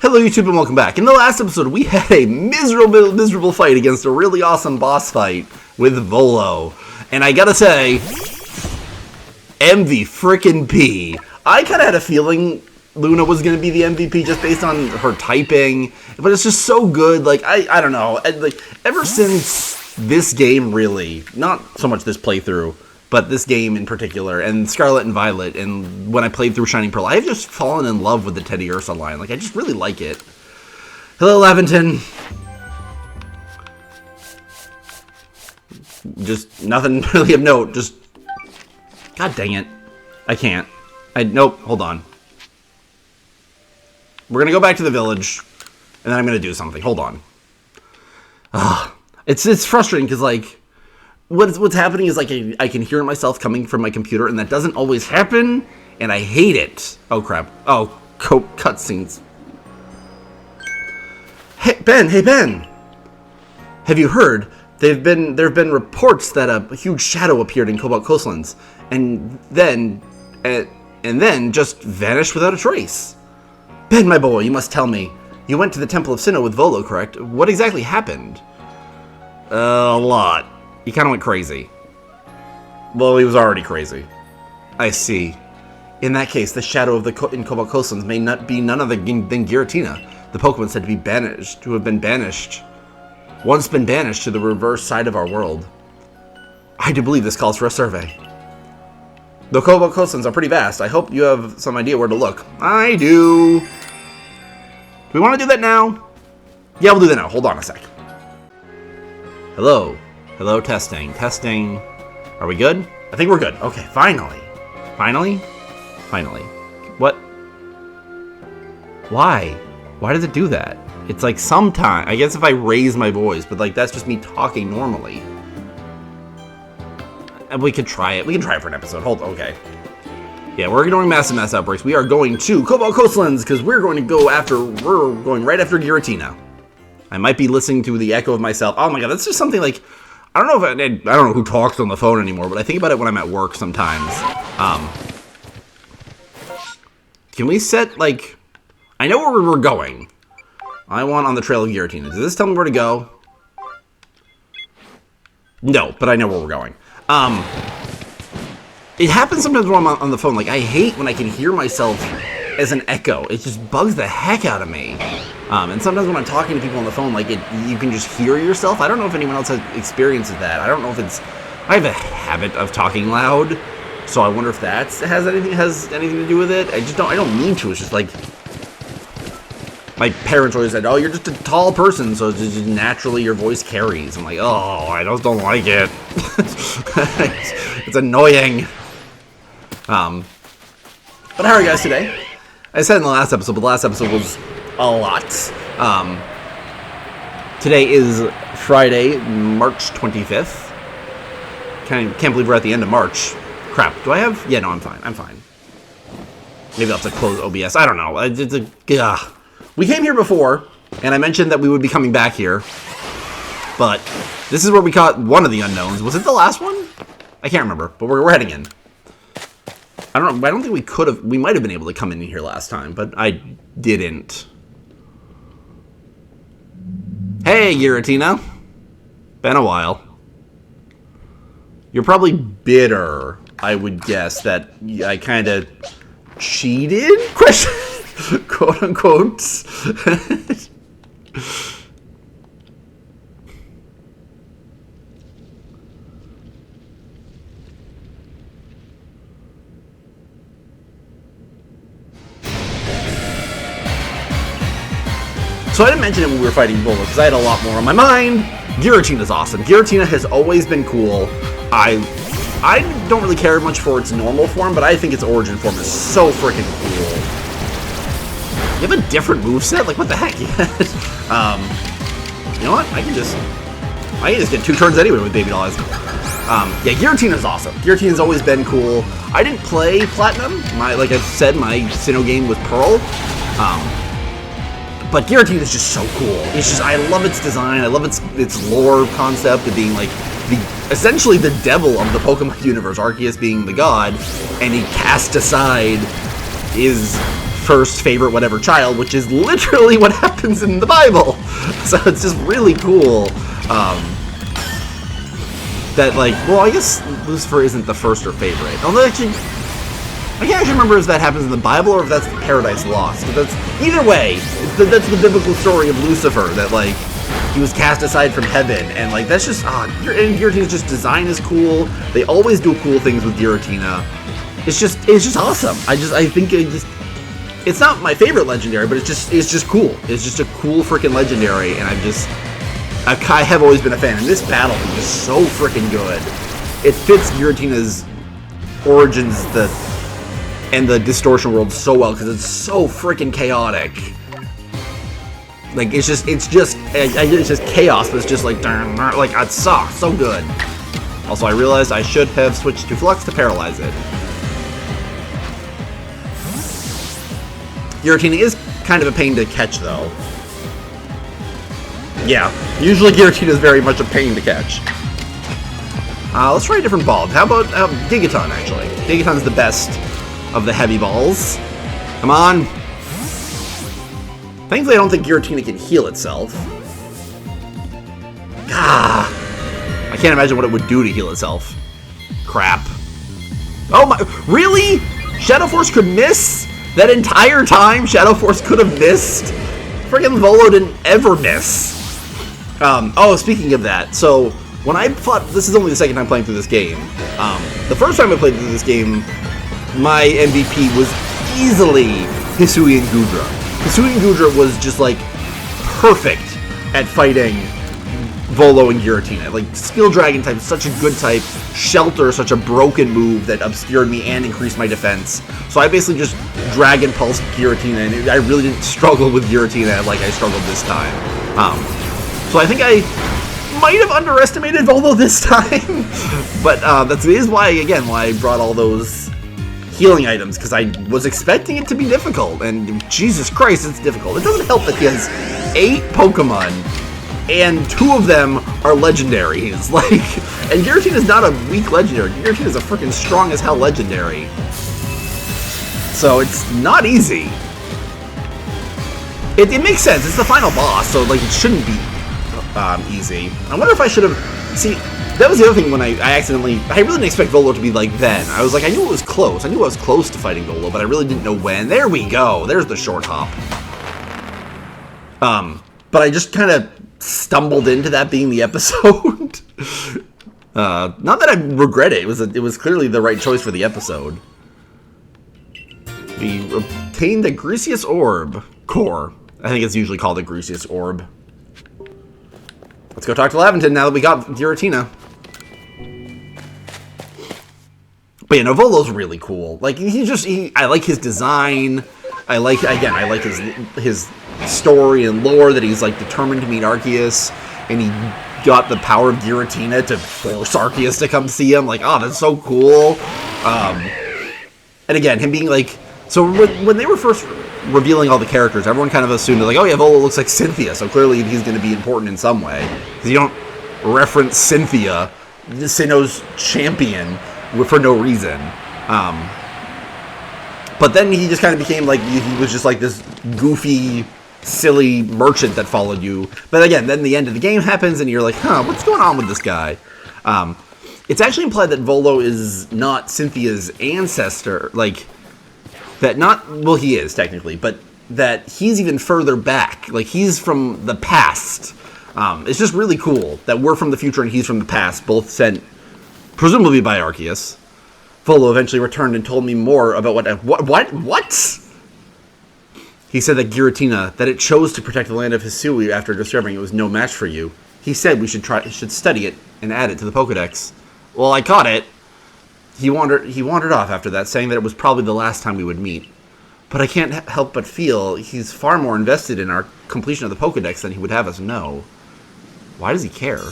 Hello YouTube and welcome back. In the last episode we had a miserable fight against a really awesome boss fight with Volo. And I gotta say, MVP. I kinda had a feeling Luna was gonna be the MVP just based on her typing, but it's just so good. Like, I don't know, like, ever since this game really, not so much this playthrough, but this game in particular, and Scarlet and Violet, and when I played through Shining Pearl, I've just fallen in love with the Teddy Ursa line. Like, I just really like it. Hello, Laventon. Just nothing really of note, just... God dang it. I can't. Nope, hold on. We're gonna go back to the village, and then I'm gonna do something. Hold on. It's frustrating, because, like, What's happening is, like, I can hear myself coming from my computer, and that doesn't always happen, and I hate it. Oh, crap. Oh, cutscenes. Hey, Ben! Have you heard? There have been reports that a huge shadow appeared in Cobalt Coastlands, and then just vanished without a trace. Ben, my boy, you must tell me. You went to the Temple of Sinnoh with Volo, correct? What exactly happened? A lot. He kind of went crazy. Well, he was already crazy. I see. In that case, the shadow of in Cobalt Coastlands may not be none other than Giratina, the Pokemon said to have been banished. Once been banished to the reverse side of our world. I do believe this calls for a survey. The Cobalt Coastlands are pretty vast. I hope you have some idea where to look. I do. Do we want to do that now? Yeah, we'll do that now. Hold on a sec. Hello. Hello, testing. Testing. Are we good? I think we're good. Okay, finally. Finally? What? Why? Why does it do that? It's like sometime. I guess if I raise my voice, but like that's just me talking normally. And we could try it. We can try it for an episode. Okay. Yeah, we're ignoring massive mass outbreaks. We are going to Cobalt Coastlands because we're going right after Giratina. I might be listening to the echo of myself. Oh my god, that's just something like... I don't know who talks on the phone anymore, but I think about it when I'm at work sometimes. Can we set, like... I know where we're going. I want on the trail of Giratina. Does this tell me where to go? No, but I know where we're going. It happens sometimes when I'm on the phone. Like, I hate when I can hear myself as an echo. It just bugs the heck out of me. And sometimes when I'm talking to people on the phone, like, you can just hear yourself. I don't know if anyone else has experiences that. I don't know if it's... I have a habit of talking loud, so I wonder if that has anything to do with it. I don't mean to. It's just like... My parents always said, oh, you're just a tall person, so it's just naturally your voice carries. I'm like, oh, I just don't like it. It's annoying. But how are you guys today? I said in the last episode, but the last episode was a lot. Today is Friday, March 25th. Can't believe we're at the end of March. Crap, do I have... Yeah, no, I'm fine. Maybe I'll have to close OBS. I don't know. We came here before, and I mentioned that we would be coming back here. But this is where we caught one of the unknowns. Was it the last one? I can't remember, but we're heading in. I don't think we could have... We might have been able to come in here last time, but I didn't. Hey, Giratina. Been a while. You're probably bitter, I would guess, that I kind of cheated? Quote unquote. So I didn't mention it when we were fighting Volo because I had a lot more on my mind. Giratina's awesome. Giratina has always been cool. I don't really care much for its normal form, but I think its origin form is so freaking cool. You have a different moveset? Like, what the heck? You know what? I can just get 2 turns anyway with Baby Doll. Yeah, Giratina's awesome. Giratina's always been cool. I didn't play Platinum. Like I've said, my Sinnoh game was Pearl. But Giratina is just so cool. It's just, I love its design. I love its lore concept of being like essentially the devil of the Pokemon universe. Arceus being the god, and he cast aside is first favorite whatever child, which is literally what happens in the Bible. So it's just really cool that, like, well, I guess Lucifer isn't the first or favorite. Although, actually, I can't actually remember if that happens in the Bible or if that's Paradise Lost. But that's, either way, that's the biblical story of Lucifer, that, like, he was cast aside from heaven, and, like, that's just, and Giratina's just design is cool. They always do cool things with Giratina. It's just awesome. I think it's not my favorite legendary, but it's just cool. It's just a cool freaking legendary, and I have always been a fan. And this battle is just so freaking good. It fits Giratina's origins and the distortion world so well because it's so freaking chaotic. Like it's just chaos, but it's just like it sucks so good. Also, I realized I should have switched to Flux to paralyze it. Giratina is kind of a pain to catch, though. Yeah, usually Giratina is very much a pain to catch. Let's try a different ball. How about Gigaton, actually? Gigaton's the best of the heavy balls. Come on. Thankfully, I don't think Giratina can heal itself. I can't imagine what it would do to heal itself. Crap. Oh my, really? Shadow Force could miss? That entire time, Shadow Force could have missed? Friggin' Volo didn't ever miss. Oh, speaking of that, so when I fought, this is only the second time playing through this game. The first time I played through this game, my MVP was easily Hisui and Gudra. Hisui and Gudra was just like perfect at fighting Volo and Giratina. Like, Skill Dragon type is such a good type. Shelter, such a broken move that obscured me and increased my defense. So I basically just Dragon Pulse Giratina, and I really didn't struggle with Giratina like I struggled this time. So I think I might have underestimated Volo this time. But that is why I brought all those healing items, because I was expecting it to be difficult, and Jesus Christ, it's difficult. It doesn't help that he has 8 Pokemon, and 2 of them are legendaries. Like, and Giratina is not a weak legendary. Giratina is a freaking strong as hell legendary. So it's not easy. It makes sense. It's the final boss, so like it shouldn't be easy. I wonder if I should have... See, that was the other thing when I really didn't expect Volo to be like then. I was like, I knew it was close. I knew I was close to fighting Volo, but I really didn't know when. There we go. There's the short hop. But I just kind of stumbled into that being the episode. Not that I regret it. It was clearly the right choice for the episode. We obtained the Greasius Orb Core. I think it's usually called the Greasius Orb. Let's go talk to Laventon now that we got Giratina. But yeah, Volo's really cool. Like, I like his design. I like his story and lore, that he's like determined to meet Arceus, and he got the power of Giratina to force Arceus to come see him. Like, oh, that's so cool. And again, him being like, so when they were first revealing all the characters, everyone kind of assumed, like, oh yeah, Volo looks like Cynthia, so clearly he's going to be important in some way. Because you don't reference Cynthia, Sinnoh's champion, for no reason. But then he just kind of became like, he was just like this goofy, silly merchant that followed you. But again, then the end of the game happens, and you're like, huh, what's going on with this guy? It's actually implied that Volo is not Cynthia's ancestor, like, that not, well, he is, technically, but that he's even further back. Like, he's from the past. It's just really cool that we're from the future and he's from the past, both sent, presumably by Arceus. Volo eventually returned and told me more about what? He said that Giratina, that it chose to protect the land of Hisui after discovering it was no match for you. He said we should study it and add it to the Pokedex. Well, I caught it. He wandered off after that, saying that it was probably the last time we would meet. But I can't help but feel he's far more invested in our completion of the Pokedex than he would have us know. Why does he care?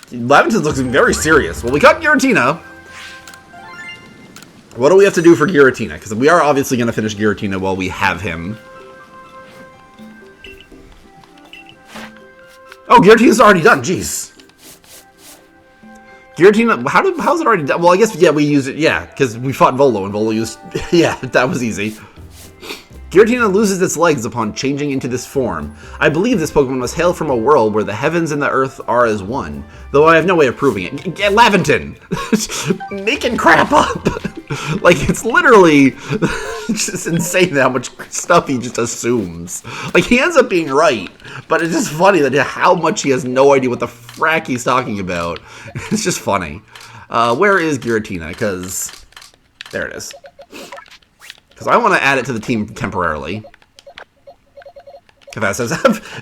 Laventon's looking very serious. Well, we got Giratina. What do we have to do for Giratina? Because we are obviously going to finish Giratina while we have him. Oh, Giratina's already done. Jeez. Giratina, how's it already done? Well, I guess, yeah, we used it, yeah, because we fought Volo, and Volo used, yeah, that was easy. Giratina loses its legs upon changing into this form. I believe this Pokemon must hail from a world where the heavens and the earth are as one, though I have no way of proving it. Laventon! Making crap up! Like, it's literally just insane how much stuff he just assumes. Like, he ends up being right, but it's just funny that how much he has no idea what the frack he's talking about. It's just funny. Where is Giratina? Because there it is. Because I want to add it to the team temporarily. Hephaestus.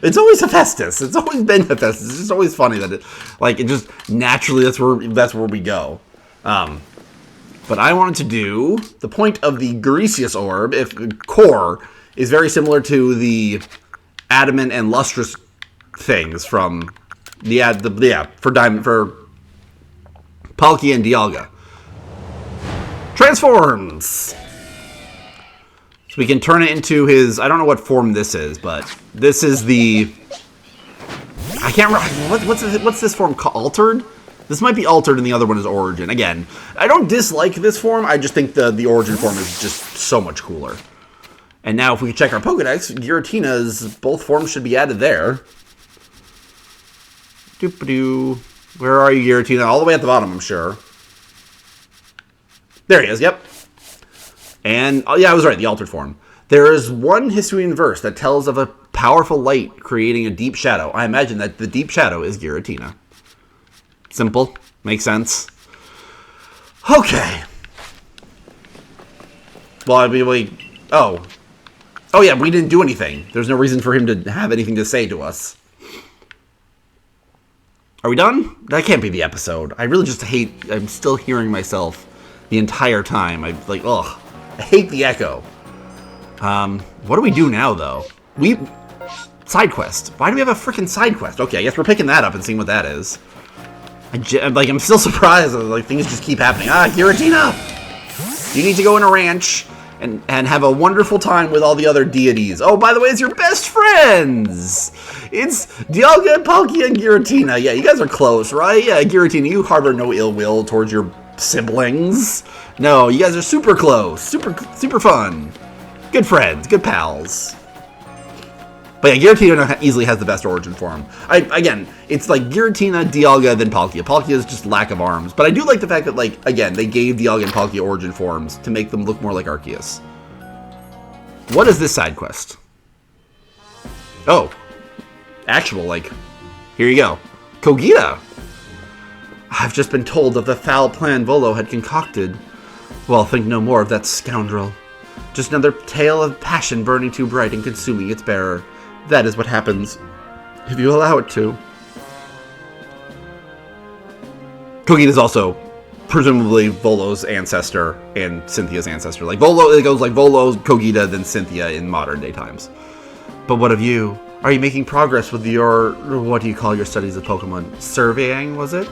It's always Hephaestus. It's always been Hephaestus. It's just always funny that it just naturally that's where we go. But I wanted to do the point of the Garicious orb. If core is very similar to the adamant and lustrous things from for Palkia and Dialga. Transforms. We can turn it into his... I don't know what form this is, but this is the... I can't remember... What's this form called? Altered? This might be Altered and the other one is Origin. Again, I don't dislike this form. I just think the Origin form is just so much cooler. And now if we check our Pokedex, Giratina's both forms should be added there. Doop-a-doo. Where are you, Giratina? All the way at the bottom, I'm sure. There he is, yep. And, oh yeah, I was right, the altered form. There is one Hisuian verse that tells of a powerful light creating a deep shadow. I imagine that the deep shadow is Giratina. Simple. Makes sense. Okay. Well, I mean, oh yeah, we didn't do anything. There's no reason for him to have anything to say to us. Are we done? That can't be the episode. I really just hate... I'm still hearing myself the entire time. I'm like, ugh. I hate the echo. What do we do now, though? Side quest. Why do we have a freaking side quest? Okay, I guess we're picking that up and seeing what that is. I'm still surprised that like things just keep happening. Giratina! You need to go in a ranch and have a wonderful time with all the other deities. Oh, by the way, it's your best friends! It's Dialga, Palkia, and Giratina. Yeah, you guys are close, right? Yeah, Giratina, you harbor no ill will towards your siblings. No, you guys are super close. Super fun. Good friends. Good pals. But yeah, Giratina easily has the best origin form. Again, it's like Giratina, Dialga, then Palkia. Palkia is just lack of arms. But I do like the fact that, like, again, they gave Dialga and Palkia origin forms to make them look more like Arceus. What is this side quest? Oh. Actual, like, here you go. Kogita. I've just been told of the foul plan Volo had concocted. Well, think no more of that scoundrel. Just another tale of passion burning too bright and consuming its bearer. That is what happens if you allow it to. Kogita is also presumably Volo's ancestor and Cynthia's ancestor. Like Volo, it goes like Volo, Kogita, then Cynthia in modern day times. But what of you? Are you making progress with your, what do you call your studies of Pokemon? Surveying, was it?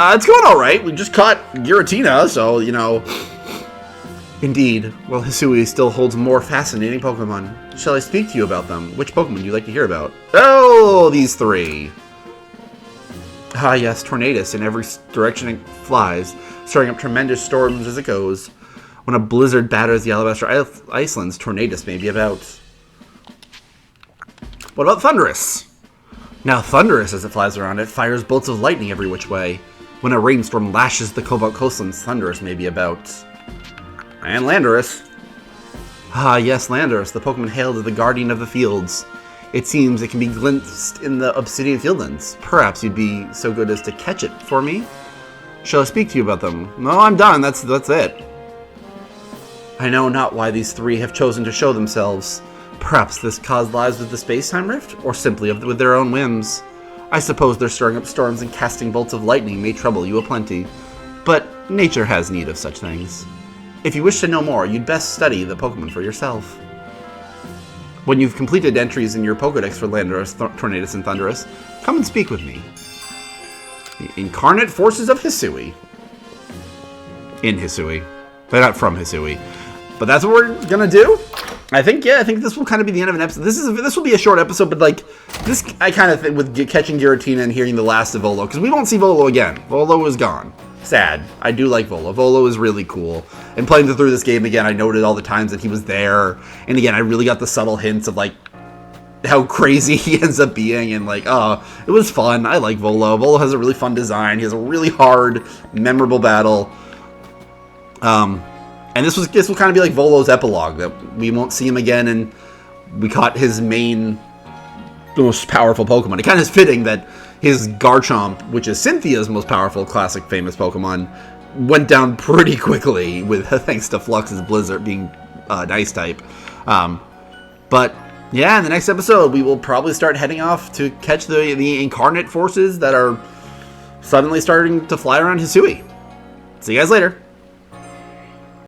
It's going alright. We just caught Giratina, so, you know. Indeed. Well, Hisui still holds more fascinating Pokemon. Shall I speak to you about them? Which Pokemon do you like to hear about? Oh, these three. Ah, yes, Tornadus. In every direction it flies, stirring up tremendous storms as it goes. When a blizzard batters the Alabaster Icelands, Tornadus may be about. What about Thundurus? Now Thundurus, as it flies around it, fires bolts of lightning every which way. When a rainstorm lashes the Cobalt Coastlands, Thundurus may be about. And Landorus. Ah, yes, Landorus, the Pokemon hailed as the guardian of the fields. It seems it can be glimpsed in the obsidian fieldlands. Perhaps you'd be so good as to catch it for me? Shall I speak to you about them? No, I'm done. That's it. I know not why these three have chosen to show themselves. Perhaps this cause lies with the space-time rift, or simply with their own whims. I suppose their stirring up storms and casting bolts of lightning may trouble you aplenty, but nature has need of such things. If you wish to know more, you'd best study the Pokemon for yourself. When you've completed entries in your Pokedex for Landorus, Tornadus, and Thundurus, come and speak with me. The incarnate forces of Hisui. In Hisui. They're not from Hisui. But that's what we're gonna do. I think this will kind of be the end of an episode. This will be a short episode, but like this, I kind of think with catching Giratina and hearing the last of Volo, because we won't see Volo again. Volo is gone. Sad. I do like Volo. Volo is really cool. And playing through this game again, I noted all the times that he was there, and again, I really got the subtle hints of like how crazy he ends up being, and like, oh, it was fun. I like Volo. Volo has a really fun design. He has a really hard, memorable battle. And this will kind of be like Volo's epilogue, that we won't see him again, and we caught his main, most powerful Pokemon. It kind of is fitting that his Garchomp, which is Cynthia's most powerful classic famous Pokemon, went down pretty quickly with thanks to Flux's Blizzard being Ice type. But yeah, in the next episode, we will probably start heading off to catch the incarnate forces that are suddenly starting to fly around Hisui. See you guys later.